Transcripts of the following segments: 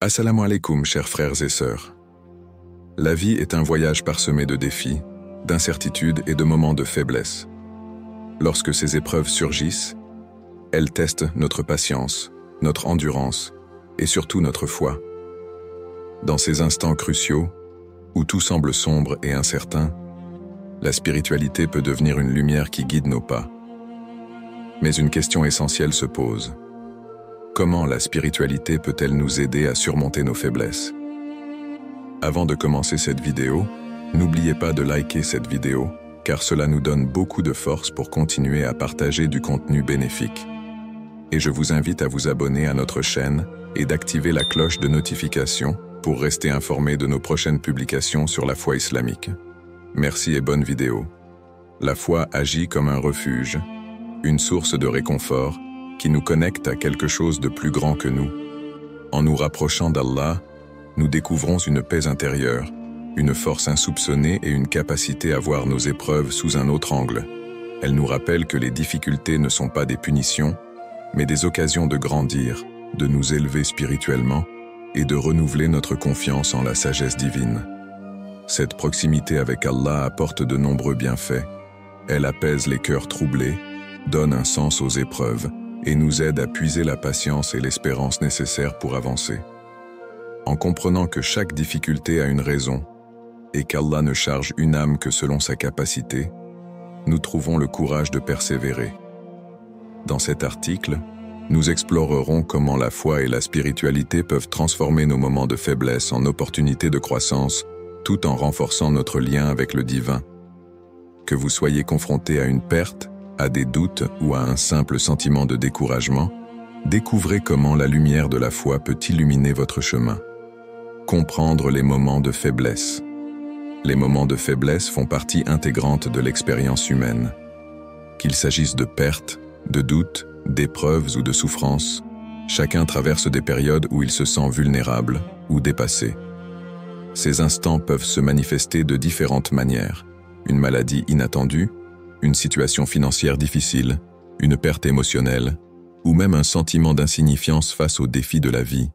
Assalamu alaikum, chers frères et sœurs. La vie est un voyage parsemé de défis, d'incertitudes et de moments de faiblesse. Lorsque ces épreuves surgissent, elles testent notre patience, notre endurance et surtout notre foi. Dans ces instants cruciaux, où tout semble sombre et incertain, la spiritualité peut devenir une lumière qui guide nos pas. Mais une question essentielle se pose. Comment la spiritualité peut-elle nous aider à surmonter nos faiblesses? Avant de commencer cette vidéo, n'oubliez pas de liker cette vidéo, car cela nous donne beaucoup de force pour continuer à partager du contenu bénéfique. Et je vous invite à vous abonner à notre chaîne et d'activer la cloche de notification pour rester informé de nos prochaines publications sur la foi islamique. Merci et bonne vidéo. La foi agit comme un refuge, une source de réconfort qui nous connecte à quelque chose de plus grand que nous. En nous rapprochant d'Allah, nous découvrons une paix intérieure, une force insoupçonnée et une capacité à voir nos épreuves sous un autre angle. Elle nous rappelle que les difficultés ne sont pas des punitions, mais des occasions de grandir, de nous élever spirituellement et de renouveler notre confiance en la sagesse divine. Cette proximité avec Allah apporte de nombreux bienfaits. Elle apaise les cœurs troublés, donne un sens aux épreuves et nous aide à puiser la patience et l'espérance nécessaires pour avancer. En comprenant que chaque difficulté a une raison et qu'Allah ne charge une âme que selon sa capacité, nous trouvons le courage de persévérer. Dans cet article, nous explorerons comment la foi et la spiritualité peuvent transformer nos moments de faiblesse en opportunités de croissance, tout en renforçant notre lien avec le divin. Que vous soyez confronté à une perte, à des doutes ou à un simple sentiment de découragement, découvrez comment la lumière de la foi peut illuminer votre chemin. Comprendre les moments de faiblesse. Les moments de faiblesse font partie intégrante de l'expérience humaine. Qu'il s'agisse de pertes, de doutes, d'épreuves ou de souffrances, chacun traverse des périodes où il se sent vulnérable ou dépassé. Ces instants peuvent se manifester de différentes manières. Une maladie inattendue, une situation financière difficile, une perte émotionnelle, ou même un sentiment d'insignifiance face aux défis de la vie.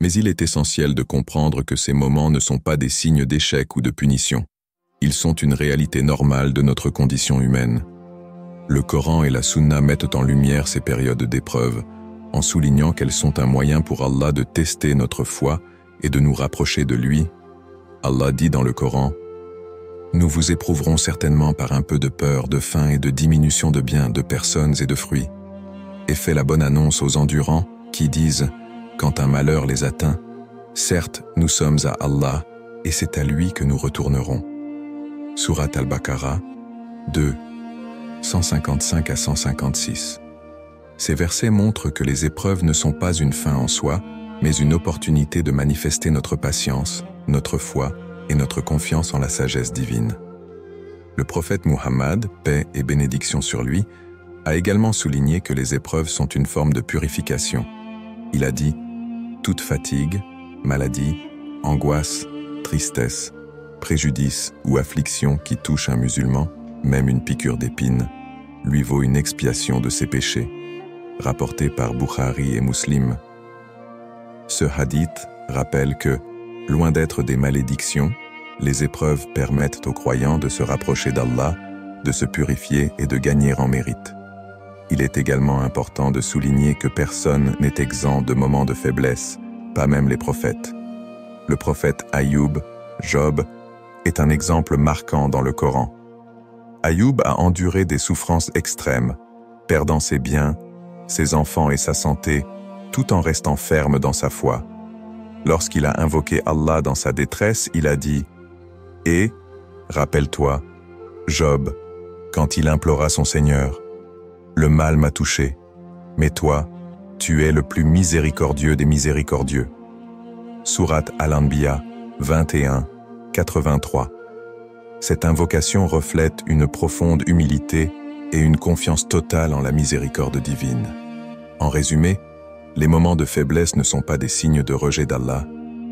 Mais il est essentiel de comprendre que ces moments ne sont pas des signes d'échec ou de punition. Ils sont une réalité normale de notre condition humaine. Le Coran et la Sunna mettent en lumière ces périodes d'épreuve, en soulignant qu'elles sont un moyen pour Allah de tester notre foi et de nous rapprocher de lui. Allah dit dans le Coran: « Nous vous éprouverons certainement par un peu de peur, de faim et de diminution de biens, de personnes et de fruits. Et fais la bonne annonce aux endurants qui disent, quand un malheur les atteint, certes, nous sommes à Allah et c'est à lui que nous retournerons. » Surat Al-Baqarah 2, 155 à 156. Ces versets montrent que les épreuves ne sont pas une fin en soi, mais une opportunité de manifester notre patience, notre foi et notre confiance en la sagesse divine. Le prophète Muhammad, paix et bénédiction sur lui, a également souligné que les épreuves sont une forme de purification. Il a dit « Toute fatigue, maladie, angoisse, tristesse, préjudice ou affliction qui touche un musulman, même une piqûre d'épine, lui vaut une expiation de ses péchés. » Rapporté par Bukhari et Muslim. Ce hadith rappelle que, loin d'être des malédictions, les épreuves permettent aux croyants de se rapprocher d'Allah, de se purifier et de gagner en mérite. Il est également important de souligner que personne n'est exempt de moments de faiblesse, pas même les prophètes. Le prophète Ayoub, Job, est un exemple marquant dans le Coran. Ayoub a enduré des souffrances extrêmes, perdant ses biens, ses enfants et sa santé, tout en restant ferme dans sa foi. Lorsqu'il a invoqué Allah dans sa détresse, il a dit « Et, rappelle-toi, Job, quand il implora son Seigneur, le mal m'a touché, mais toi, tu es le plus miséricordieux des miséricordieux. » Surat Al-Anbiya 21, 83. Cette invocation reflète une profonde humilité et une confiance totale en la miséricorde divine. En résumé, les moments de faiblesse ne sont pas des signes de rejet d'Allah,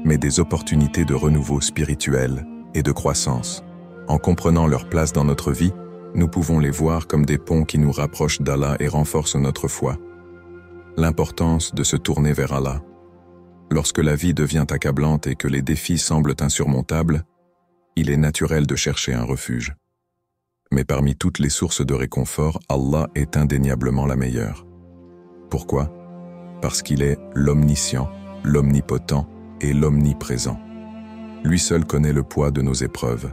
mais des opportunités de renouveau spirituel et de croissance. En comprenant leur place dans notre vie, nous pouvons les voir comme des ponts qui nous rapprochent d'Allah et renforcent notre foi. L'importance de se tourner vers Allah. Lorsque la vie devient accablante et que les défis semblent insurmontables, il est naturel de chercher un refuge. Mais parmi toutes les sources de réconfort, Allah est indéniablement la meilleure. Pourquoi? Parce qu'il est l'omniscient, l'omnipotent et l'omniprésent. Lui seul connaît le poids de nos épreuves,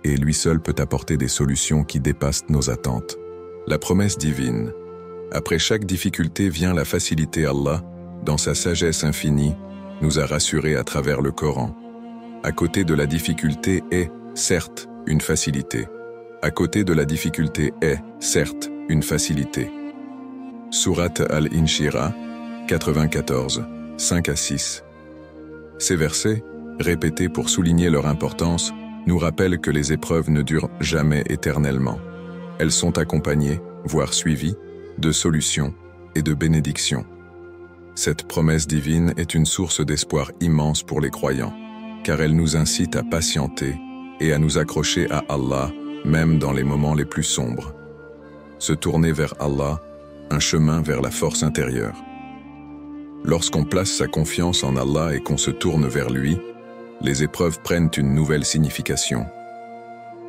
et lui seul peut apporter des solutions qui dépassent nos attentes. La promesse divine. Après chaque difficulté vient la facilité. Allah, dans sa sagesse infinie, nous a rassurés à travers le Coran. À côté de la difficulté est, certes, une facilité. À côté de la difficulté est, certes, une facilité. Sourate Al-Inshirah, 94, 5-6. Ces versets, répétés pour souligner leur importance, nous rappellent que les épreuves ne durent jamais éternellement. Elles sont accompagnées, voire suivies, de solutions et de bénédictions. Cette promesse divine est une source d'espoir immense pour les croyants, car elle nous incite à patienter et à nous accrocher à Allah, même dans les moments les plus sombres. Se tourner vers Allah, un chemin vers la force intérieure. Lorsqu'on place sa confiance en Allah et qu'on se tourne vers lui, les épreuves prennent une nouvelle signification.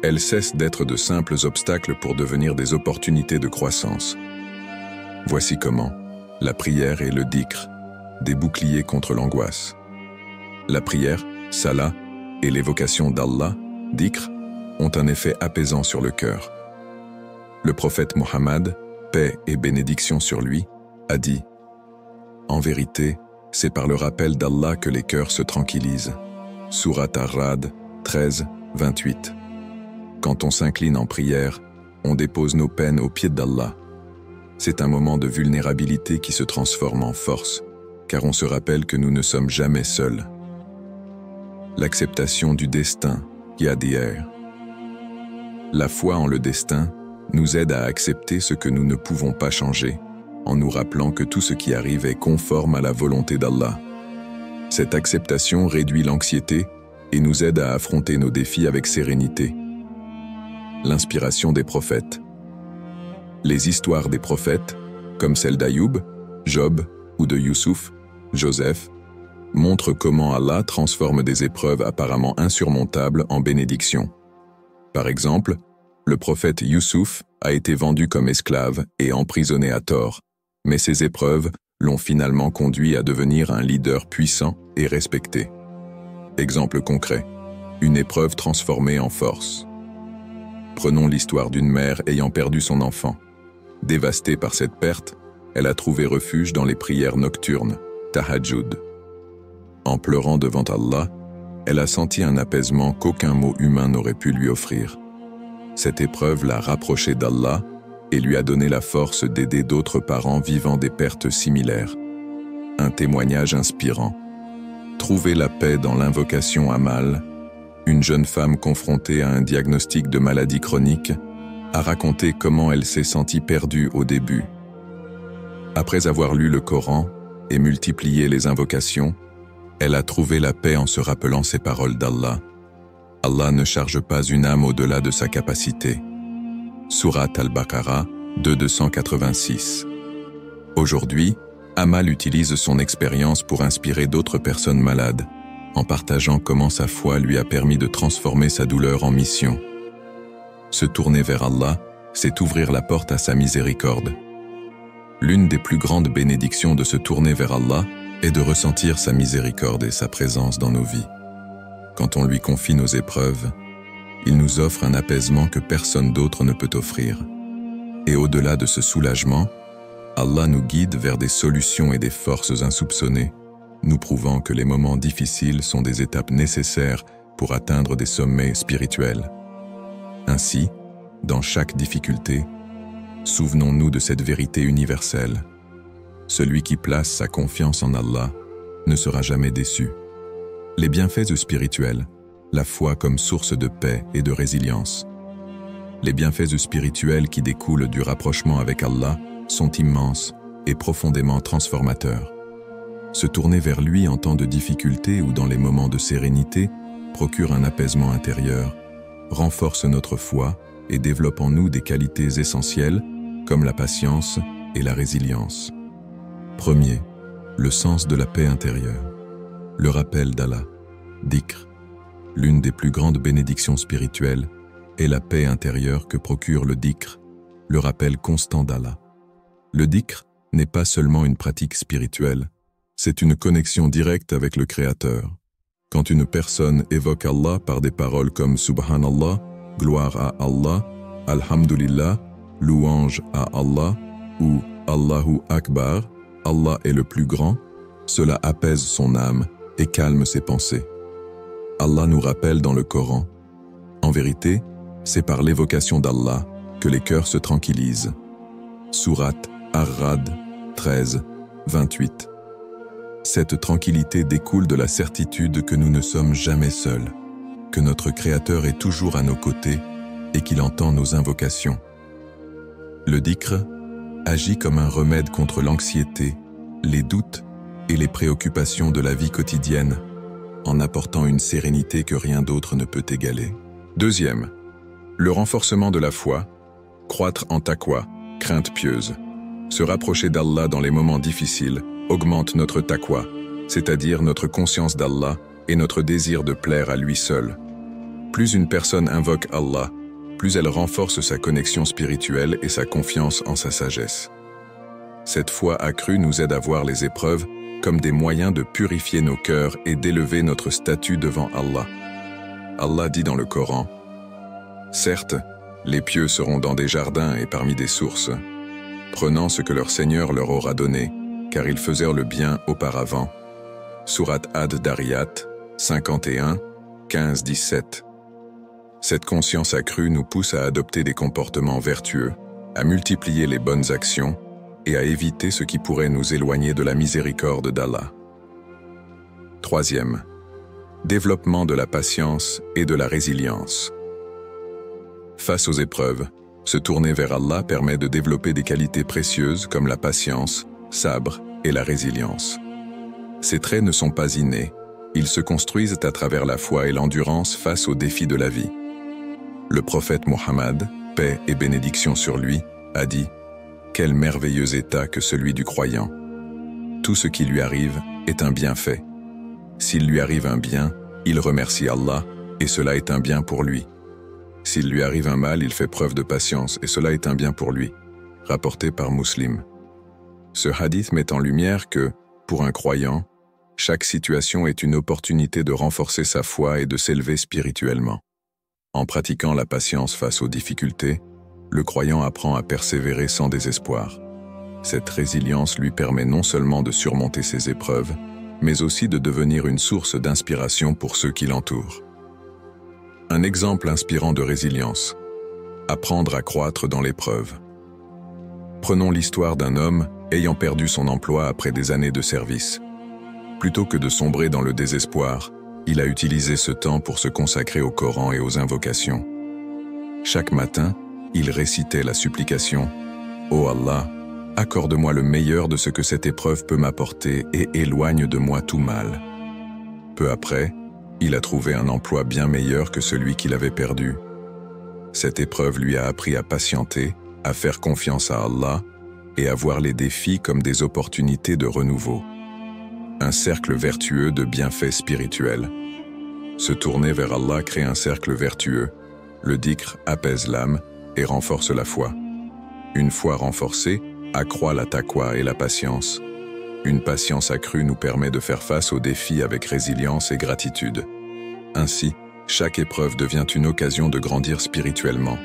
Elles cessent d'être de simples obstacles pour devenir des opportunités de croissance. Voici comment. La prière et le dhikr, des boucliers contre l'angoisse. La prière, salat, et l'évocation d'Allah, dhikr, ont un effet apaisant sur le cœur. Le prophète Mohammed, paix et bénédiction sur lui, a dit « En vérité, c'est par le rappel d'Allah que les cœurs se tranquillisent. » Sourate Ar-Ra'd 13, 28. Quand on s'incline en prière, on dépose nos peines aux pieds d'Allah. C'est un moment de vulnérabilité qui se transforme en force, car on se rappelle que nous ne sommes jamais seuls. L'acceptation du destin, Yadir. La foi en le destin nous aide à accepter ce que nous ne pouvons pas changer, en nous rappelant que tout ce qui arrive est conforme à la volonté d'Allah. Cette acceptation réduit l'anxiété et nous aide à affronter nos défis avec sérénité. L'inspiration des prophètes. Les histoires des prophètes, comme celle d'Ayoub, Job ou de Youssouf, Joseph, montrent comment Allah transforme des épreuves apparemment insurmontables en bénédictions. Par exemple, le prophète Youssouf a été vendu comme esclave et emprisonné à tort, mais ces épreuves l'ont finalement conduit à devenir un leader puissant et respecté. Exemple concret, une épreuve transformée en force. Prenons l'histoire d'une mère ayant perdu son enfant. Dévastée par cette perte, elle a trouvé refuge dans les prières nocturnes, Tahajjud. En pleurant devant Allah, elle a senti un apaisement qu'aucun mot humain n'aurait pu lui offrir. Cette épreuve l'a rapprochée d'Allah et lui a donné la force d'aider d'autres parents vivant des pertes similaires. Un témoignage inspirant. Trouver la paix dans l'invocation Amal, une jeune femme confrontée à un diagnostic de maladie chronique, a raconté comment elle s'est sentie perdue au début. Après avoir lu le Coran et multiplié les invocations, elle a trouvé la paix en se rappelant ces paroles d'Allah. Allah ne charge pas une âme au-delà de sa capacité. Sourate Al-Baqarah 286. Aujourd'hui, Amal utilise son expérience pour inspirer d'autres personnes malades, en partageant comment sa foi lui a permis de transformer sa douleur en mission. Se tourner vers Allah, c'est ouvrir la porte à sa miséricorde. L'une des plus grandes bénédictions de se tourner vers Allah est de ressentir sa miséricorde et sa présence dans nos vies. Quand on lui confie nos épreuves, il nous offre un apaisement que personne d'autre ne peut offrir. Et au-delà de ce soulagement, Allah nous guide vers des solutions et des forces insoupçonnées, nous prouvant que les moments difficiles sont des étapes nécessaires pour atteindre des sommets spirituels. Ainsi, dans chaque difficulté, souvenons-nous de cette vérité universelle. Celui qui place sa confiance en Allah ne sera jamais déçu. Les bienfaits spirituels, la foi comme source de paix et de résilience. Les bienfaits spirituels qui découlent du rapprochement avec Allah sont immenses et profondément transformateurs. Se tourner vers lui en temps de difficulté ou dans les moments de sérénité procure un apaisement intérieur, renforce notre foi et développe en nous des qualités essentielles comme la patience et la résilience. Premier, le sens de la paix intérieure. Le rappel d'Allah, dhikr, l'une des plus grandes bénédictions spirituelles, est la paix intérieure que procure le dhikr, le rappel constant d'Allah. Le dhikr n'est pas seulement une pratique spirituelle, c'est une connexion directe avec le Créateur. Quand une personne évoque Allah par des paroles comme Subhanallah, gloire à Allah, Alhamdulillah, louange à Allah, ou Allahu Akbar, Allah est le plus grand, cela apaise son âme et calme ses pensées. Allah nous rappelle dans le Coran, en vérité, c'est par l'évocation d'Allah que les cœurs se tranquillisent. Sourate Ar-Ra'd 13, 28. Cette tranquillité découle de la certitude que nous ne sommes jamais seuls, que notre Créateur est toujours à nos côtés et qu'il entend nos invocations. Le dhikr agit comme un remède contre l'anxiété, les doutes et les préoccupations de la vie quotidienne, en apportant une sérénité que rien d'autre ne peut égaler. Deuxième, le renforcement de la foi, croître en taqwa, crainte pieuse. Se rapprocher d'Allah dans les moments difficiles augmente notre taqwa, c'est-à-dire notre conscience d'Allah et notre désir de plaire à lui seul. Plus une personne invoque Allah, plus elle renforce sa connexion spirituelle et sa confiance en sa sagesse. Cette foi accrue nous aide à voir les épreuves comme des moyens de purifier nos cœurs et d'élever notre statut devant Allah. Allah dit dans le Coran, « Certes, les pieux seront dans des jardins et parmi des sources, prenant ce que leur Seigneur leur aura donné, car ils faisèrent le bien auparavant. » Sourate Ad-Dariyat 51, 15-17. Cette conscience accrue nous pousse à adopter des comportements vertueux, à multiplier les bonnes actions et à éviter ce qui pourrait nous éloigner de la miséricorde d'Allah. Troisième, développement de la patience et de la résilience. Face aux épreuves, se tourner vers Allah permet de développer des qualités précieuses comme la patience, sabre et la résilience. Ces traits ne sont pas innés, ils se construisent à travers la foi et l'endurance face aux défis de la vie. Le prophète Mohammed, paix et bénédiction sur lui, a dit « Quel merveilleux état que celui du croyant. Tout ce qui lui arrive est un bienfait. S'il lui arrive un bien, il remercie Allah et cela est un bien pour lui. S'il lui arrive un mal, il fait preuve de patience et cela est un bien pour lui. » Rapporté par Muslim. Ce hadith met en lumière que, pour un croyant, chaque situation est une opportunité de renforcer sa foi et de s'élever spirituellement. En pratiquant la patience face aux difficultés, le croyant apprend à persévérer sans désespoir. Cette résilience lui permet non seulement de surmonter ses épreuves, mais aussi de devenir une source d'inspiration pour ceux qui l'entourent. Un exemple inspirant de résilience. Apprendre à croître dans l'épreuve. Prenons l'histoire d'un homme ayant perdu son emploi après des années de service. Plutôt que de sombrer dans le désespoir, il a utilisé ce temps pour se consacrer au Coran et aux invocations. Chaque matin, il récitait la supplication « Ô Allah, accorde-moi le meilleur de ce que cette épreuve peut m'apporter et éloigne de moi tout mal. » Peu après, il a trouvé un emploi bien meilleur que celui qu'il avait perdu. Cette épreuve lui a appris à patienter, à faire confiance à Allah et à voir les défis comme des opportunités de renouveau. Un cercle vertueux de bienfaits spirituels. Se tourner vers Allah crée un cercle vertueux. Le dhikr apaise l'âme et renforce la foi. Une foi renforcée accroît la taqwa et la patience. Une patience accrue nous permet de faire face aux défis avec résilience et gratitude. Ainsi, chaque épreuve devient une occasion de grandir spirituellement,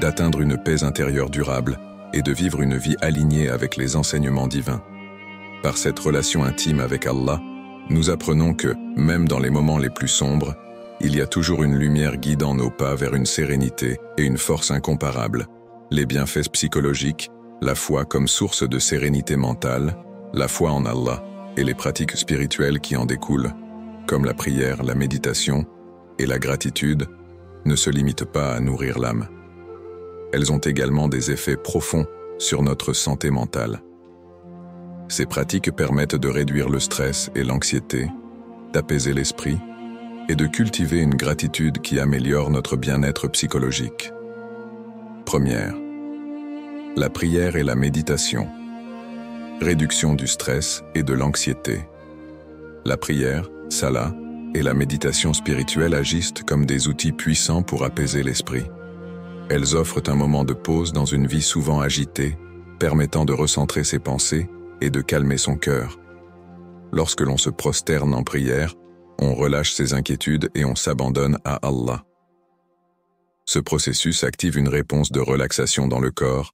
d'atteindre une paix intérieure durable et de vivre une vie alignée avec les enseignements divins. Par cette relation intime avec Allah, nous apprenons que, même dans les moments les plus sombres, il y a toujours une lumière guidant nos pas vers une sérénité et une force incomparables. Les bienfaits psychologiques, la foi comme source de sérénité mentale, la foi en Allah et les pratiques spirituelles qui en découlent, comme la prière, la méditation et la gratitude, ne se limitent pas à nourrir l'âme. Elles ont également des effets profonds sur notre santé mentale. Ces pratiques permettent de réduire le stress et l'anxiété, d'apaiser l'esprit et de cultiver une gratitude qui améliore notre bien-être psychologique. Première, la prière et la méditation. Réduction du stress et de l'anxiété. La prière, salat et la méditation spirituelle agissent comme des outils puissants pour apaiser l'esprit. Elles offrent un moment de pause dans une vie souvent agitée, permettant de recentrer ses pensées et de calmer son cœur. Lorsque l'on se prosterne en prière, on relâche ses inquiétudes et on s'abandonne à Allah. Ce processus active une réponse de relaxation dans le corps,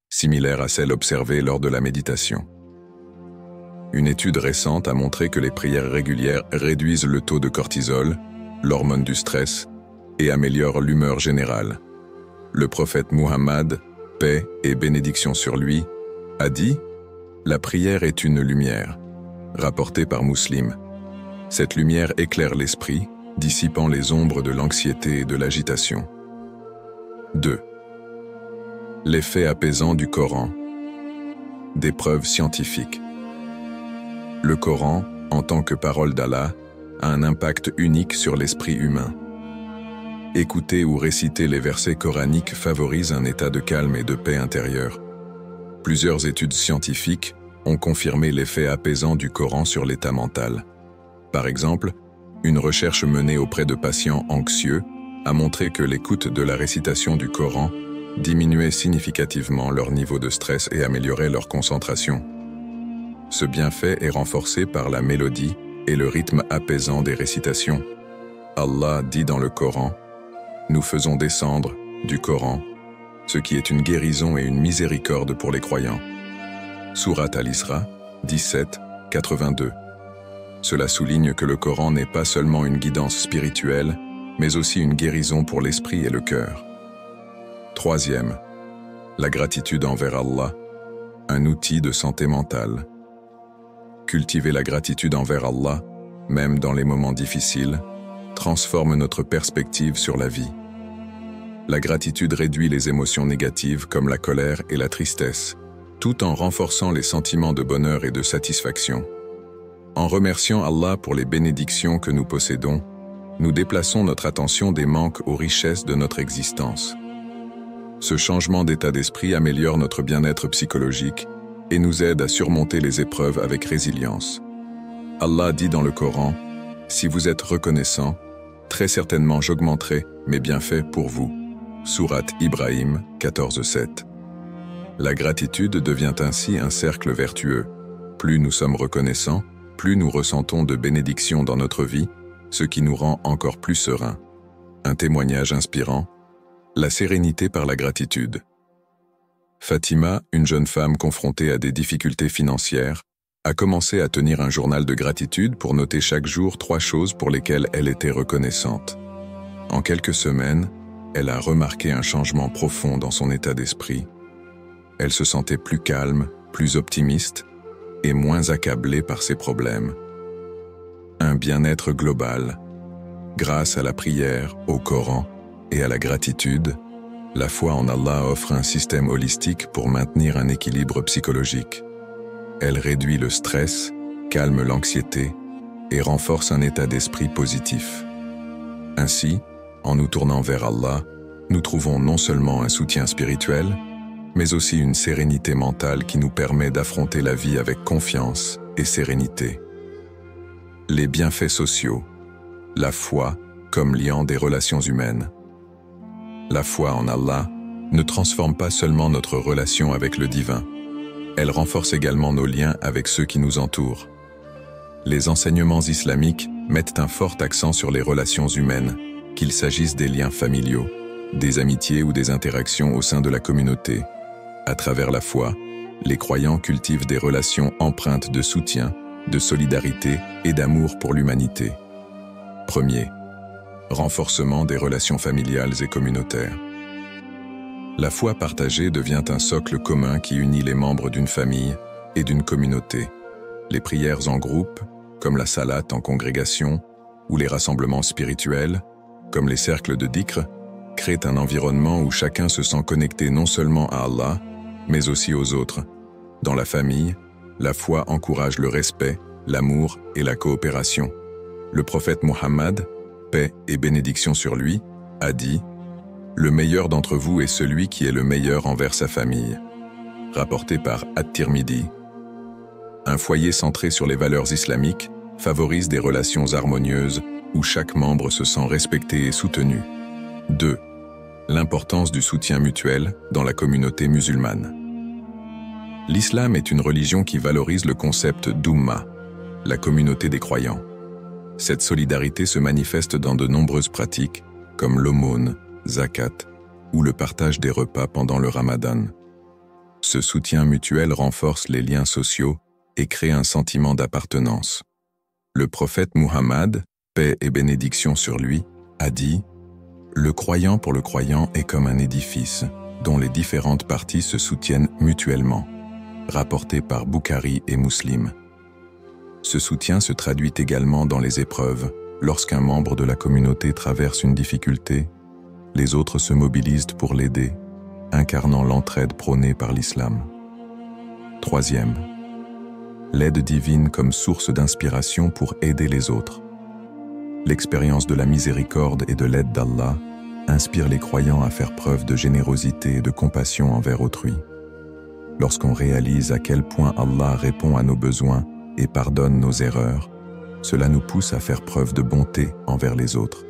similaire à celle observée lors de la méditation. Une étude récente a montré que les prières régulières réduisent le taux de cortisol, l'hormone du stress, et améliorent l'humeur générale. Le prophète Muhammad, paix et bénédiction sur lui, a dit « La prière est une lumière », rapporté par Muslim. Cette lumière éclaire l'esprit, dissipant les ombres de l'anxiété et de l'agitation. 2. L'effet apaisant du Coran. Des preuves scientifiques. Le Coran, en tant que parole d'Allah, a un impact unique sur l'esprit humain. Écouter ou réciter les versets coraniques favorise un état de calme et de paix intérieure. Plusieurs études scientifiques ont confirmé l'effet apaisant du Coran sur l'état mental. Par exemple, une recherche menée auprès de patients anxieux a montré que l'écoute de la récitation du Coran diminuait significativement leur niveau de stress et améliorait leur concentration. Ce bienfait est renforcé par la mélodie et le rythme apaisant des récitations. Allah dit dans le Coran « Nous faisons descendre, du Coran, ce qui est une guérison et une miséricorde pour les croyants. » Sourate Al-Isra, 17, 82. Cela souligne que le Coran n'est pas seulement une guidance spirituelle, mais aussi une guérison pour l'esprit et le cœur. 3e, la gratitude envers Allah, un outil de santé mentale. Cultiver la gratitude envers Allah, même dans les moments difficiles, transforme notre perspective sur la vie. La gratitude réduit les émotions négatives comme la colère et la tristesse, tout en renforçant les sentiments de bonheur et de satisfaction. En remerciant Allah pour les bénédictions que nous possédons, nous déplaçons notre attention des manques aux richesses de notre existence. Ce changement d'état d'esprit améliore notre bien-être psychologique et nous aide à surmonter les épreuves avec résilience. Allah dit dans le Coran « Si vous êtes reconnaissant, très certainement j'augmenterai mes bienfaits pour vous. » Sourate Ibrahim 14:7. La gratitude devient ainsi un cercle vertueux. Plus nous sommes reconnaissants, plus nous ressentons de bénédictions dans notre vie, ce qui nous rend encore plus sereins. Un témoignage inspirant. La sérénité par la gratitude. Fatima, une jeune femme confrontée à des difficultés financières, a commencé à tenir un journal de gratitude pour noter chaque jour 3 choses pour lesquelles elle était reconnaissante. En quelques semaines, elle a remarqué un changement profond dans son état d'esprit. Elle se sentait plus calme, plus optimiste et moins accablée par ses problèmes. Un bien-être global. Grâce à la prière, au Coran et à la gratitude, la foi en Allah offre un système holistique pour maintenir un équilibre psychologique. Elle réduit le stress, calme l'anxiété et renforce un état d'esprit positif. Ainsi, en nous tournant vers Allah, nous trouvons non seulement un soutien spirituel, mais aussi une sérénité mentale qui nous permet d'affronter la vie avec confiance et sérénité. Les bienfaits sociaux. La foi comme liant des relations humaines. La foi en Allah ne transforme pas seulement notre relation avec le divin, elle renforce également nos liens avec ceux qui nous entourent. Les enseignements islamiques mettent un fort accent sur les relations humaines, qu'il s'agisse des liens familiaux, des amitiés ou des interactions au sein de la communauté. À travers la foi, les croyants cultivent des relations empreintes de soutien, de solidarité et d'amour pour l'humanité. 1er, renforcement des relations familiales et communautaires. La foi partagée devient un socle commun qui unit les membres d'une famille et d'une communauté. Les prières en groupe, comme la salate en congrégation, ou les rassemblements spirituels, comme les cercles de dhikr, créent un environnement où chacun se sent connecté non seulement à Allah, mais aussi aux autres. Dans la famille, la foi encourage le respect, l'amour et la coopération. Le prophète Muhammad, paix et bénédiction sur lui, a dit « Le meilleur d'entre vous est celui qui est le meilleur envers sa famille », rapporté par At-Tirmidhi. Un foyer centré sur les valeurs islamiques favorise des relations harmonieuses où chaque membre se sent respecté et soutenu. 2. L'importance du soutien mutuel dans la communauté musulmane. L'islam est une religion qui valorise le concept d'Ummah, la communauté des croyants. Cette solidarité se manifeste dans de nombreuses pratiques, comme l'aumône, zakat, ou le partage des repas pendant le ramadan. Ce soutien mutuel renforce les liens sociaux et crée un sentiment d'appartenance. Le prophète Muhammad, paix et bénédiction sur lui, a dit « Le croyant pour le croyant est comme un édifice, dont les différentes parties se soutiennent mutuellement », rapporté par Bukhari et Muslim. Ce soutien se traduit également dans les épreuves. Lorsqu'un membre de la communauté traverse une difficulté, les autres se mobilisent pour l'aider, incarnant l'entraide prônée par l'islam. 3. L'aide divine comme source d'inspiration pour aider les autres. L'expérience de la miséricorde et de l'aide d'Allah inspire les croyants à faire preuve de générosité et de compassion envers autrui. Lorsqu'on réalise à quel point Allah répond à nos besoins et pardonne nos erreurs, cela nous pousse à faire preuve de bonté envers les autres.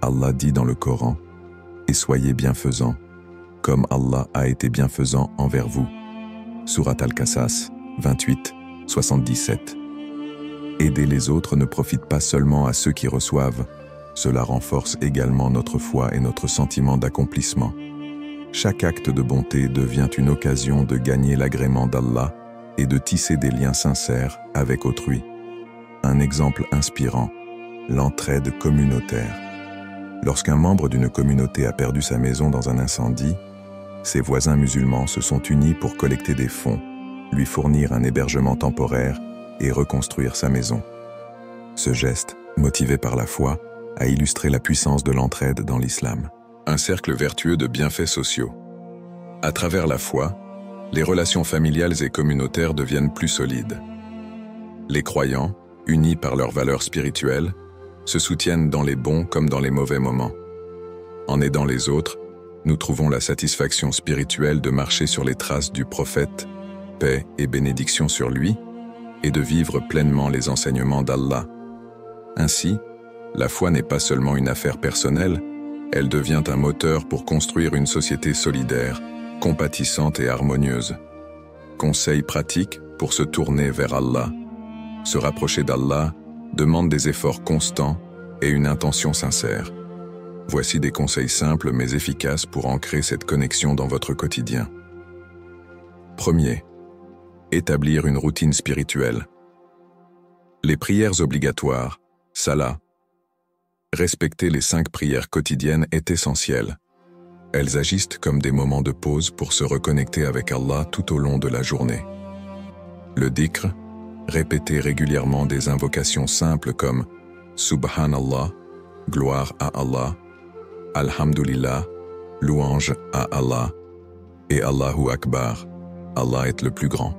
Allah dit dans le Coran « Et soyez bienfaisants, comme Allah a été bienfaisant envers vous » Sourate Al-Qasas 28, 77. Aider les autres ne profite pas seulement à ceux qui reçoivent, cela renforce également notre foi et notre sentiment d'accomplissement. Chaque acte de bonté devient une occasion de gagner l'agrément d'Allah et de tisser des liens sincères avec autrui. Un exemple inspirant, l'entraide communautaire. Lorsqu'un membre d'une communauté a perdu sa maison dans un incendie, ses voisins musulmans se sont unis pour collecter des fonds, lui fournir un hébergement temporaire et reconstruire sa maison. Ce geste, motivé par la foi, a illustré la puissance de l'entraide dans l'islam. Un cercle vertueux de bienfaits sociaux. À travers la foi, les relations familiales et communautaires deviennent plus solides. Les croyants, unis par leurs valeurs spirituelles, se soutiennent dans les bons comme dans les mauvais moments. En aidant les autres, nous trouvons la satisfaction spirituelle de marcher sur les traces du prophète, paix et bénédiction sur lui, et de vivre pleinement les enseignements d'Allah. Ainsi, la foi n'est pas seulement une affaire personnelle, elle devient un moteur pour construire une société solidaire, compatissante et harmonieuse. Conseils pratiques pour se tourner vers Allah. Se rapprocher d'Allah demande des efforts constants et une intention sincère. Voici des conseils simples mais efficaces pour ancrer cette connexion dans votre quotidien. 1. Établir une routine spirituelle. Les prières obligatoires, salat. Respecter les 5 prières quotidiennes est essentiel. Elles agissent comme des moments de pause pour se reconnecter avec Allah tout au long de la journée. Le dhikr, répéter régulièrement des invocations simples comme Subhanallah, gloire à Allah, Alhamdulillah, louange à Allah, et Allahu Akbar, Allah est le plus grand.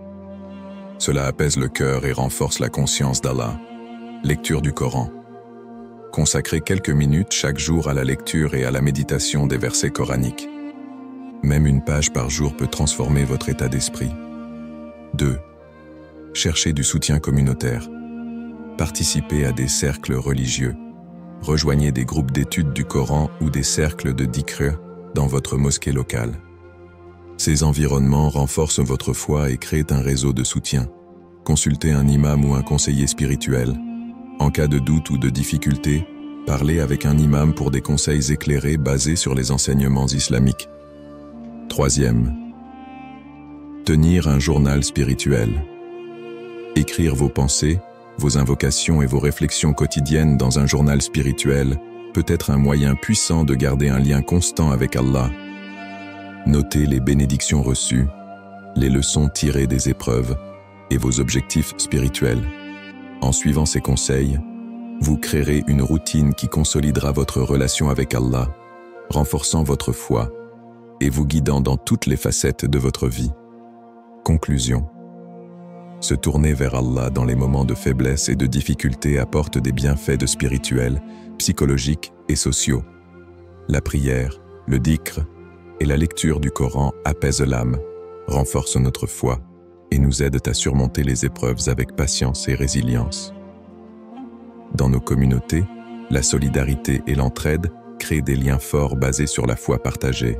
Cela apaise le cœur et renforce la conscience d'Allah. Lecture du Coran. Consacrez quelques minutes chaque jour à la lecture et à la méditation des versets coraniques. Même une page par jour peut transformer votre état d'esprit. 2. Cherchez du soutien communautaire. Participez à des cercles religieux. Rejoignez des groupes d'études du Coran ou des cercles de dhikr dans votre mosquée locale. Ces environnements renforcent votre foi et créent un réseau de soutien. Consultez un imam ou un conseiller spirituel. En cas de doute ou de difficulté, parlez avec un imam pour des conseils éclairés basés sur les enseignements islamiques. 3. Tenir un journal spirituel. Écrire vos pensées, vos invocations et vos réflexions quotidiennes dans un journal spirituel peut être un moyen puissant de garder un lien constant avec Allah. Notez les bénédictions reçues, les leçons tirées des épreuves et vos objectifs spirituels. En suivant ces conseils, vous créerez une routine qui consolidera votre relation avec Allah, renforçant votre foi et vous guidant dans toutes les facettes de votre vie. Conclusion. Se tourner vers Allah dans les moments de faiblesse et de difficulté apporte des bienfaits de spirituels, psychologiques et sociaux. La prière, le dhikr et la lecture du Coran apaisent l'âme, renforcent notre foi et nous aident à surmonter les épreuves avec patience et résilience. Dans nos communautés, la solidarité et l'entraide créent des liens forts basés sur la foi partagée.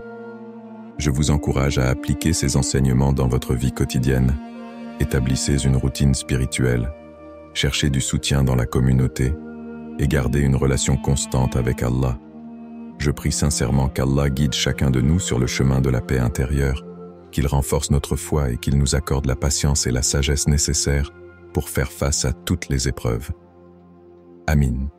Je vous encourage à appliquer ces enseignements dans votre vie quotidienne. Établissez une routine spirituelle, cherchez du soutien dans la communauté et gardez une relation constante avec Allah. Je prie sincèrement qu'Allah guide chacun de nous sur le chemin de la paix intérieure, qu'il renforce notre foi et qu'il nous accorde la patience et la sagesse nécessaires pour faire face à toutes les épreuves. Amin.